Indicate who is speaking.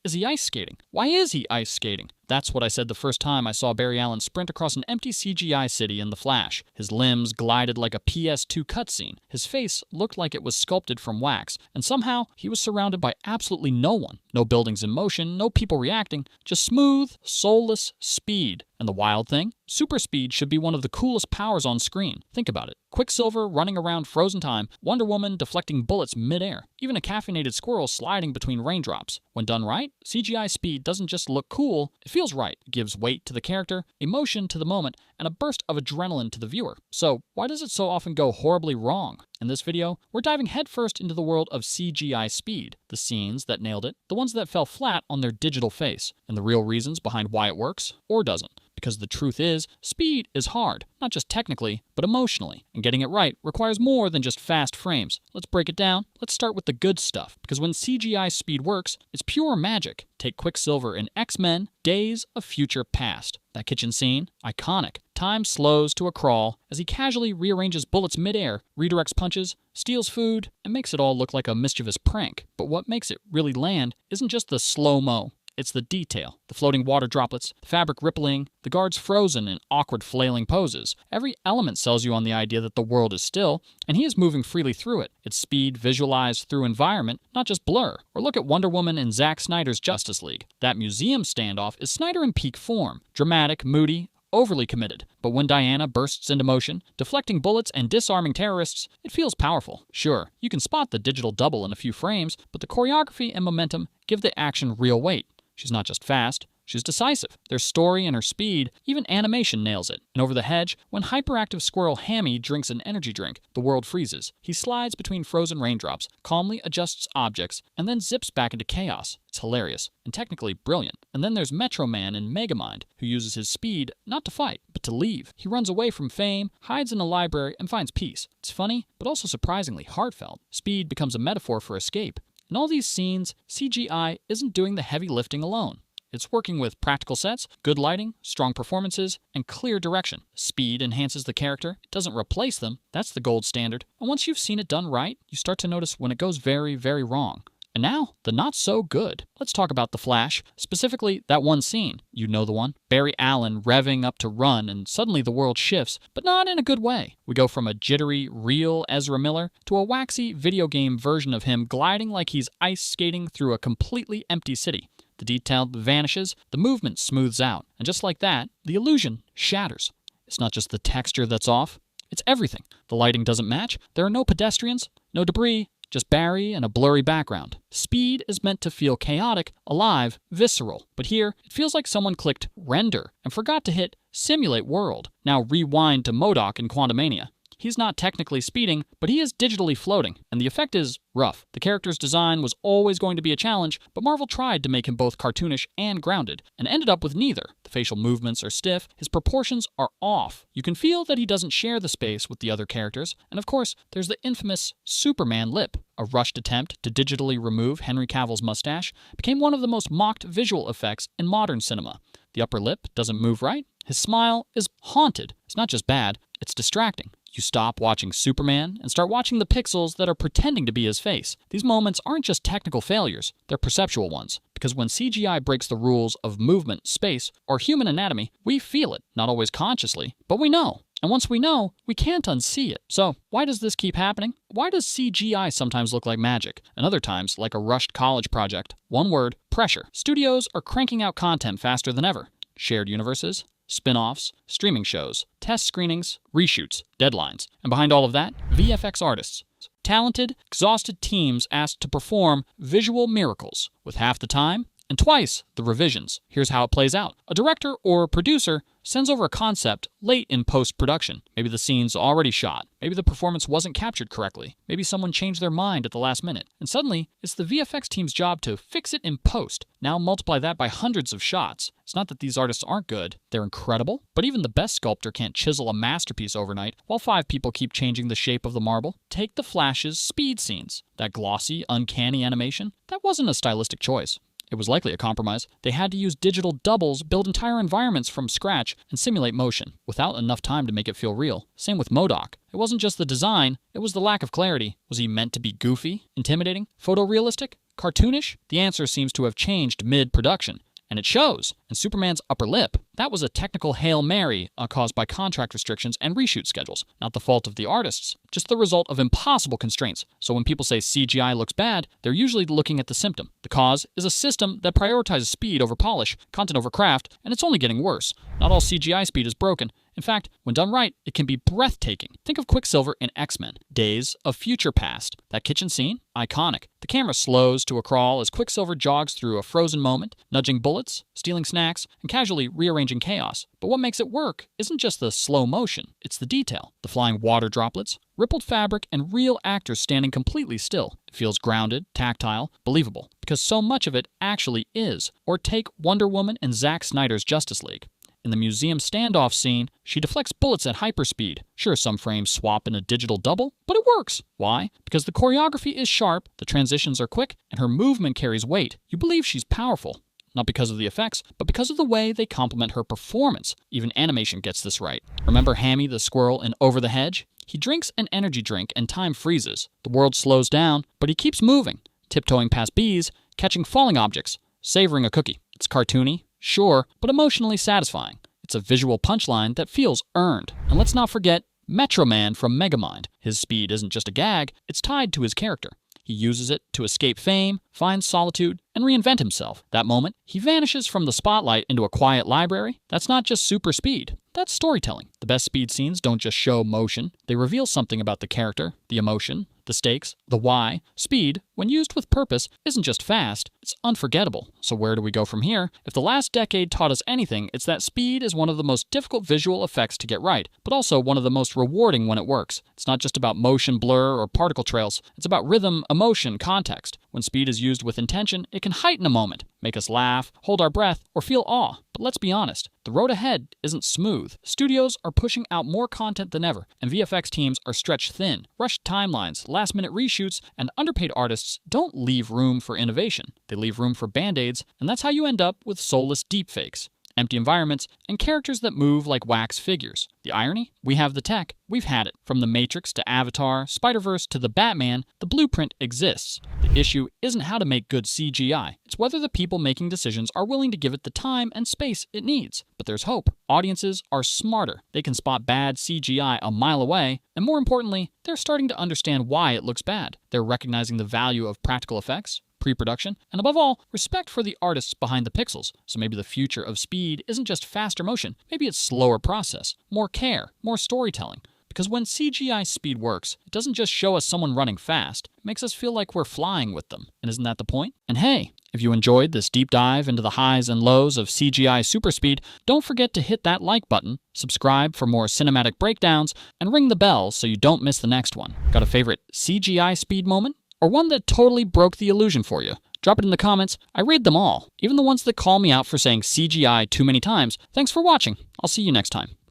Speaker 1: Is he ice skating? Why is he ice skating? That's what I said the first time I saw Barry Allen sprint across an empty CGI city in The Flash. His limbs glided like a PS2 cutscene. His face looked like it was sculpted from wax, and somehow he was surrounded by absolutely no one. No buildings in motion, no people reacting, just smooth, soulless speed. And the wild thing? Super speed should be one of the coolest powers on screen. Think about it. Quicksilver running around frozen time, Wonder Woman deflecting bullets mid-air, even a caffeinated squirrel sliding between raindrops. When done right, CGI speed doesn't just look cool, it feels right. It gives weight to the character, emotion to the moment, and a burst of adrenaline to the viewer. So, why does it so often go horribly wrong? In this video, we're diving headfirst into the world of CGI speed, the scenes that nailed it, the ones that fell flat on their digital face, and the real reasons behind why it works, or doesn't. Because the truth is, speed is hard, not just technically, but emotionally. And getting it right requires more than just fast frames. Let's break it down. Let's start with the good stuff, because when CGI speed works, it's pure magic. Take Quicksilver in X-Men, Days of Future Past. That kitchen scene, iconic. Time slows to a crawl as he casually rearranges bullets midair, redirects punches, steals food, and makes it all look like a mischievous prank. But what makes it really land isn't just the slow-mo. It's the detail, the floating water droplets, the fabric rippling, the guards frozen in awkward flailing poses. Every element sells you on the idea that the world is still, and he is moving freely through it. It's speed visualized through environment, not just blur. Or look at Wonder Woman in Zack Snyder's Justice League. That museum standoff is Snyder in peak form. Dramatic, moody, overly committed. But when Diana bursts into motion, deflecting bullets and disarming terrorists, it feels powerful. Sure, you can spot the digital double in a few frames, but the choreography and momentum give the action real weight. She's not just fast, she's decisive. There's story in her speed, even animation nails it. And over the hedge, when hyperactive squirrel Hammy drinks an energy drink, the world freezes. He slides between frozen raindrops, calmly adjusts objects, and then zips back into chaos. It's hilarious, and technically brilliant. And then there's Metro Man in Megamind, who uses his speed not to fight, but to leave. He runs away from fame, hides in a library, and finds peace. It's funny, but also surprisingly heartfelt. Speed becomes a metaphor for escape. In all these scenes, CGI isn't doing the heavy lifting alone. It's working with practical sets, good lighting, strong performances, and clear direction. Speed enhances the character. It doesn't replace them. That's the gold standard. And once you've seen it done right, you start to notice when it goes very, very wrong. And now, the not so good. Let's talk about The Flash, specifically that one scene. You know the one. Barry Allen revving up to run, and suddenly the world shifts, but not in a good way. We go from a jittery, real Ezra Miller to a waxy video game version of him gliding like he's ice skating through a completely empty city. The detail vanishes, the movement smooths out, and just like that, the illusion shatters. It's not just the texture that's off, it's everything. The lighting doesn't match, there are no pedestrians, no debris, just Barry and a blurry background. Speed is meant to feel chaotic, alive, visceral. But here, it feels like someone clicked render and forgot to hit simulate world. Now rewind to MODOK in Quantumania. He's not technically speeding, but he is digitally floating, and the effect is rough. The character's design was always going to be a challenge, but Marvel tried to make him both cartoonish and grounded, and ended up with neither. The facial movements are stiff, his proportions are off. You can feel that he doesn't share the space with the other characters, and of course, there's the infamous Superman lip. A rushed attempt to digitally remove Henry Cavill's mustache became one of the most mocked visual effects in modern cinema. The upper lip doesn't move right. His smile is haunted. It's not just bad, it's distracting. You stop watching Superman and start watching the pixels that are pretending to be his face. These moments aren't just technical failures, they're perceptual ones. Because when CGI breaks the rules of movement, space, or human anatomy, we feel it, not always consciously, but we know. And once we know, we can't unsee it. So, why does this keep happening? Why does CGI sometimes look like magic, and other times like a rushed college project? One word, pressure. Studios are cranking out content faster than ever. Shared universes, spin-offs, streaming shows, test screenings, reshoots, deadlines. And behind all of that, VFX artists. Talented, exhausted teams asked to perform visual miracles with half the time and twice the revisions. Here's how it plays out. A director or producer sends over a concept late in post-production. Maybe the scene's already shot. Maybe the performance wasn't captured correctly. Maybe someone changed their mind at the last minute. And suddenly, it's the VFX team's job to fix it in post. Now multiply that by hundreds of shots. It's not that these artists aren't good. They're incredible. But even the best sculptor can't chisel a masterpiece overnight while 5 people keep changing the shape of the marble. Take the Flash's speed scenes. That glossy, uncanny animation. That wasn't a stylistic choice. It was likely a compromise. They had to use digital doubles, build entire environments from scratch, and simulate motion, without enough time to make it feel real. Same with MODOK. It wasn't just the design, it was the lack of clarity. Was he meant to be goofy, intimidating, photorealistic? cartoonish? The answer seems to have changed mid-production. And it shows. And Superman's upper lip, that was a technical Hail Mary caused by contract restrictions and reshoot schedules. Not the fault of the artists, just the result of impossible constraints. So when people say CGI looks bad, they're usually looking at the symptom. The cause is a system that prioritizes speed over polish, content over craft, and it's only getting worse. Not all CGI speed is broken. In fact, when done right, it can be breathtaking. Think of Quicksilver in X-Men, Days of Future Past. That kitchen scene? Iconic. The camera slows to a crawl as Quicksilver jogs through a frozen moment, nudging bullets, stealing snacks, and casually rearranging chaos. But what makes it work isn't just the slow motion, it's the detail. The flying water droplets, rippled fabric, and real actors standing completely still. It feels grounded, tactile, believable, because so much of it actually is. Or take Wonder Woman and Zack Snyder's Justice League. In the museum standoff scene, she deflects bullets at hyperspeed. Sure, some frames swap in a digital double, but it works. Why? Because the choreography is sharp, the transitions are quick, and her movement carries weight. You believe she's powerful. Not because of the effects, but because of the way they complement her performance. Even animation gets this right. Remember Hammy the squirrel in Over the Hedge? He drinks an energy drink and time freezes. The world slows down, but he keeps moving, tiptoeing past bees, catching falling objects, savoring a cookie. It's cartoony, sure, but emotionally satisfying. It's a visual punchline that feels earned. And let's not forget Metro Man from Megamind. His speed isn't just a gag, it's tied to his character. He uses it to escape fame, find solitude, and reinvent himself. That moment, he vanishes from the spotlight into a quiet library. That's not just super speed. That's storytelling. The best speed scenes don't just show motion. They reveal something about the character, the emotion, the stakes, the why. Speed, when used with purpose, isn't just fast, it's unforgettable. So where do we go from here? If the last decade taught us anything, it's that speed is one of the most difficult visual effects to get right, but also one of the most rewarding when it works. It's not just about motion blur or particle trails. It's about rhythm, emotion, context. When speed is used with intention, it can heighten a moment, make us laugh, hold our breath, or feel awe. But let's be honest, the road ahead isn't smooth. Studios are pushing out more content than ever, and VFX teams are stretched thin. Rushed timelines, last-minute reshoots, and underpaid artists don't leave room for innovation. They leave room for band-aids, and that's how you end up with soulless deepfakes, empty environments, and characters that move like wax figures. The irony? We have the tech, we've had it. From the Matrix to Avatar, Spider-Verse to the Batman, the blueprint exists. The issue isn't how to make good CGI. It's whether the people making decisions are willing to give it the time and space it needs. But there's hope. Audiences are smarter. They can spot bad CGI a mile away, and more importantly, they're starting to understand why it looks bad. They're recognizing the value of practical effects, pre-production, and above all, respect for the artists behind the pixels. So maybe the future of speed isn't just faster motion, maybe it's slower process, more care, more storytelling. Because when CGI speed works, it doesn't just show us someone running fast, it makes us feel like we're flying with them. And isn't that the point? And hey, if you enjoyed this deep dive into the highs and lows of CGI superspeed, don't forget to hit that like button, subscribe for more cinematic breakdowns, and ring the bell so you don't miss the next one. Got a favorite CGI speed moment? Or one that totally broke the illusion for you? Drop it in the comments. I read them all, even the ones that call me out for saying CGI too many times. Thanks for watching. I'll see you next time.